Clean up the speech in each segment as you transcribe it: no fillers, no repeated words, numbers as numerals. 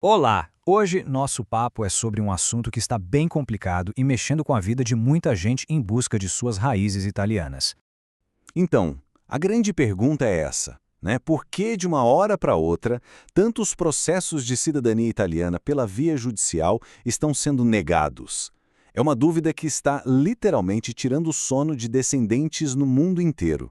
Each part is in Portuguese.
Olá! Hoje nosso papo é sobre um assunto que está bem complicado e mexendo com a vida de muita gente em busca de suas raízes italianas. Então, a grande pergunta é essa, né? Por que de uma hora para outra, tantos processos de cidadania italiana pela via judicial estão sendo negados? É uma dúvida que está literalmente tirando o sono de descendentes no mundo inteiro.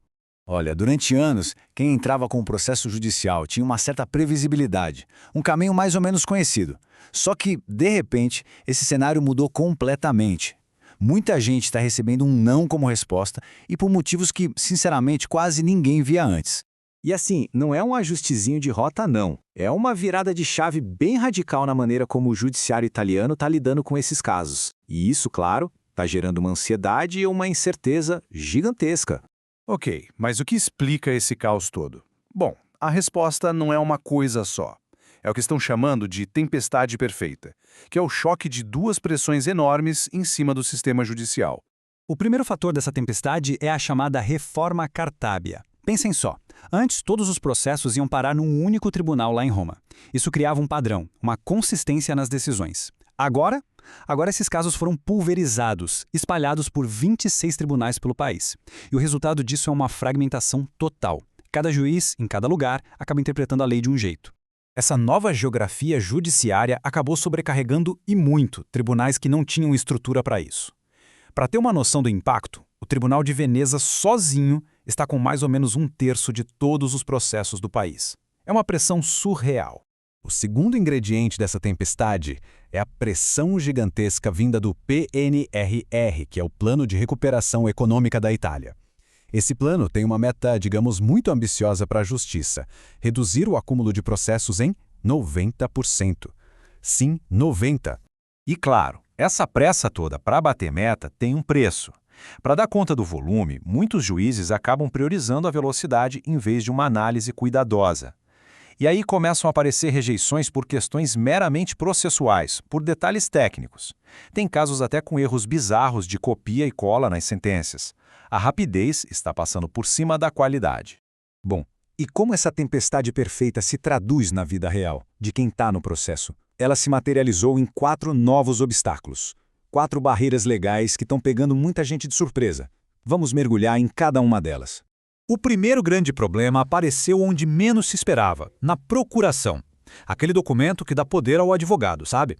Olha, durante anos, quem entrava com o processo judicial tinha uma certa previsibilidade, um caminho mais ou menos conhecido. Só que, de repente, esse cenário mudou completamente. Muita gente está recebendo um não como resposta e por motivos que, sinceramente, quase ninguém via antes. E assim, não é um ajustezinho de rota, não. É uma virada de chave bem radical na maneira como o judiciário italiano está lidando com esses casos. E isso, claro, está gerando uma ansiedade e uma incerteza gigantesca. Ok, mas o que explica esse caos todo? Bom, a resposta não é uma coisa só. É o que estão chamando de tempestade perfeita, que é o choque de duas pressões enormes em cima do sistema judicial. O primeiro fator dessa tempestade é a chamada reforma Cartabia. Pensem só, antes todos os processos iam parar num único tribunal lá em Roma. Isso criava um padrão, uma consistência nas decisões. Agora esses casos foram pulverizados, espalhados por 26 tribunais pelo país. E o resultado disso é uma fragmentação total. Cada juiz, em cada lugar, acaba interpretando a lei de um jeito. Essa nova geografia judiciária acabou sobrecarregando e muito tribunais que não tinham estrutura para isso. Para ter uma noção do impacto, o Tribunal de Veneza sozinho está com mais ou menos 1/3 de todos os processos do país. É uma pressão surreal. O segundo ingrediente dessa tempestade é a pressão gigantesca vinda do PNRR, que é o Plano de Recuperação Econômica da Itália. Esse plano tem uma meta, digamos, muito ambiciosa para a justiça: reduzir o acúmulo de processos em 90%. Sim, 90%. E claro, essa pressa toda para bater meta tem um preço. Para dar conta do volume, muitos juízes acabam priorizando a velocidade em vez de uma análise cuidadosa. E aí começam a aparecer rejeições por questões meramente processuais, por detalhes técnicos. Tem casos até com erros bizarros de copia e cola nas sentenças. A rapidez está passando por cima da qualidade. Bom, e como essa tempestade perfeita se traduz na vida real, de quem está no processo? Ela se materializou em 4 novos obstáculos. 4 barreiras legais que estão pegando muita gente de surpresa. Vamos mergulhar em cada uma delas. O primeiro grande problema apareceu onde menos se esperava, na procuração. Aquele documento que dá poder ao advogado, sabe?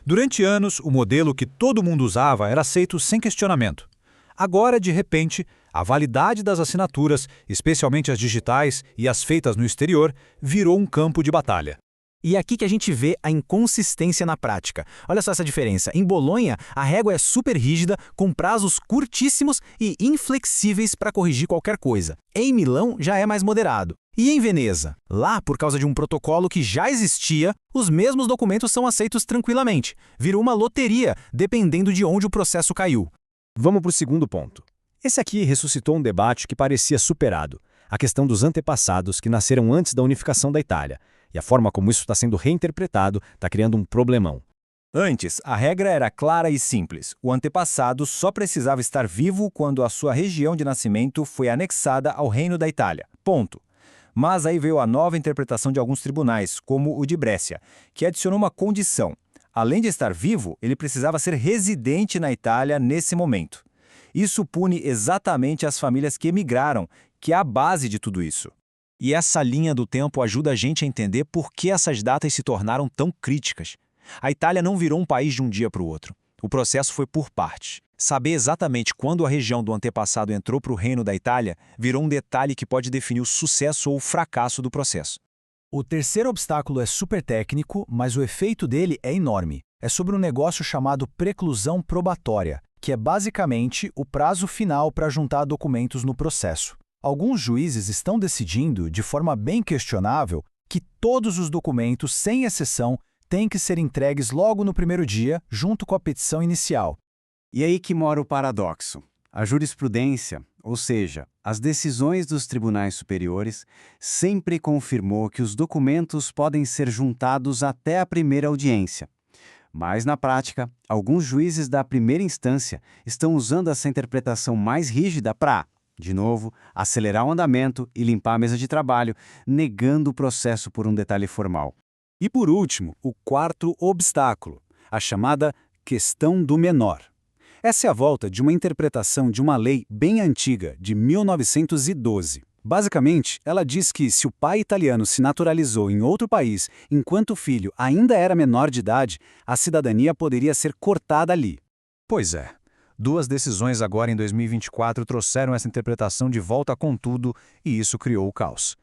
Durante anos, o modelo que todo mundo usava era aceito sem questionamento. Agora, de repente, a validade das assinaturas, especialmente as digitais e as feitas no exterior, virou um campo de batalha. E é aqui que a gente vê a inconsistência na prática. Olha só essa diferença. Em Bolonha, a régua é super rígida, com prazos curtíssimos e inflexíveis para corrigir qualquer coisa. Em Milão, já é mais moderado. E em Veneza? Lá, por causa de um protocolo que já existia, os mesmos documentos são aceitos tranquilamente. Virou uma loteria, dependendo de onde o processo caiu. Vamos para o segundo ponto. Esse aqui ressuscitou um debate que parecia superado. A questão dos antepassados que nasceram antes da unificação da Itália. E a forma como isso está sendo reinterpretado está criando um problemão. Antes, a regra era clara e simples. O antepassado só precisava estar vivo quando a sua região de nascimento foi anexada ao Reino da Itália. Ponto. Mas aí veio a nova interpretação de alguns tribunais, como o de Brescia, que adicionou uma condição. Além de estar vivo, ele precisava ser residente na Itália nesse momento. Isso pune exatamente as famílias que emigraram, que é a base de tudo isso. E essa linha do tempo ajuda a gente a entender por que essas datas se tornaram tão críticas. A Itália não virou um país de um dia para o outro. O processo foi por partes. Saber exatamente quando a região do antepassado entrou para o Reino da Itália virou um detalhe que pode definir o sucesso ou o fracasso do processo. O terceiro obstáculo é super técnico, mas o efeito dele é enorme. É sobre um negócio chamado preclusão probatória, que é basicamente o prazo final para juntar documentos no processo. Alguns juízes estão decidindo, de forma bem questionável, que todos os documentos, sem exceção, têm que ser entregues logo no primeiro dia, junto com a petição inicial. E aí que mora o paradoxo. A jurisprudência, ou seja, as decisões dos tribunais superiores, sempre confirmou que os documentos podem ser juntados até a primeira audiência. Mas, na prática, alguns juízes da primeira instância estão usando essa interpretação mais rígida para, de novo, acelerar o andamento e limpar a mesa de trabalho, negando o processo por um detalhe formal. E por último, o quarto obstáculo, a chamada questão do menor. Essa é a volta de uma interpretação de uma lei bem antiga, de 1912. Basicamente, ela diz que se o pai italiano se naturalizou em outro país enquanto o filho ainda era menor de idade, a cidadania poderia ser cortada ali. Pois é. Duas decisões agora em 2024 trouxeram essa interpretação de volta com tudo e isso criou o caos.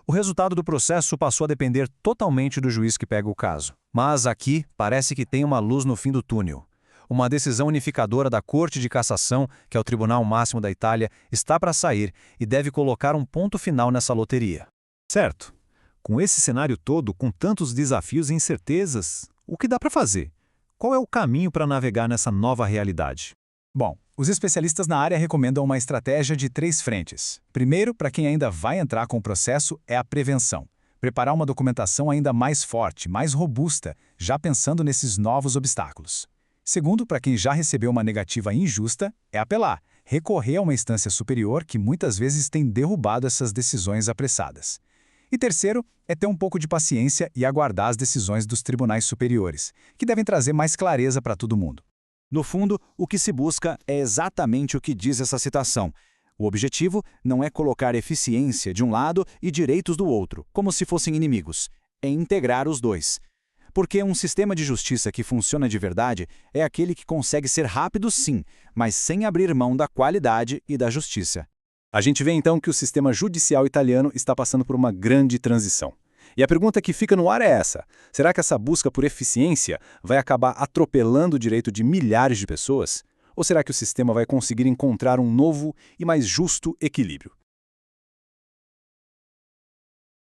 O resultado do processo passou a depender totalmente do juiz que pega o caso. Mas aqui parece que tem uma luz no fim do túnel. Uma decisão unificadora da Corte de Cassação, que é o Tribunal Máximo da Itália, está para sair e deve colocar um ponto final nessa loteria. Certo. Com esse cenário todo, com tantos desafios e incertezas, o que dá para fazer? Qual é o caminho para navegar nessa nova realidade? Bom, os especialistas na área recomendam uma estratégia de 3 frentes. Primeiro, para quem ainda vai entrar com o processo, é a prevenção. Preparar uma documentação ainda mais forte, mais robusta, já pensando nesses novos obstáculos. Segundo, para quem já recebeu uma negativa injusta, é apelar, recorrer a uma instância superior que muitas vezes tem derrubado essas decisões apressadas. E terceiro, é ter um pouco de paciência e aguardar as decisões dos tribunais superiores, que devem trazer mais clareza para todo mundo. No fundo, o que se busca é exatamente o que diz essa citação. O objetivo não é colocar eficiência de um lado e direitos do outro, como se fossem inimigos. É integrar os dois. Porque um sistema de justiça que funciona de verdade é aquele que consegue ser rápido sim, mas sem abrir mão da qualidade e da justiça. A gente vê então que o sistema judicial italiano está passando por uma grande transição. E a pergunta que fica no ar é essa: será que essa busca por eficiência vai acabar atropelando o direito de milhares de pessoas? Ou será que o sistema vai conseguir encontrar um novo e mais justo equilíbrio?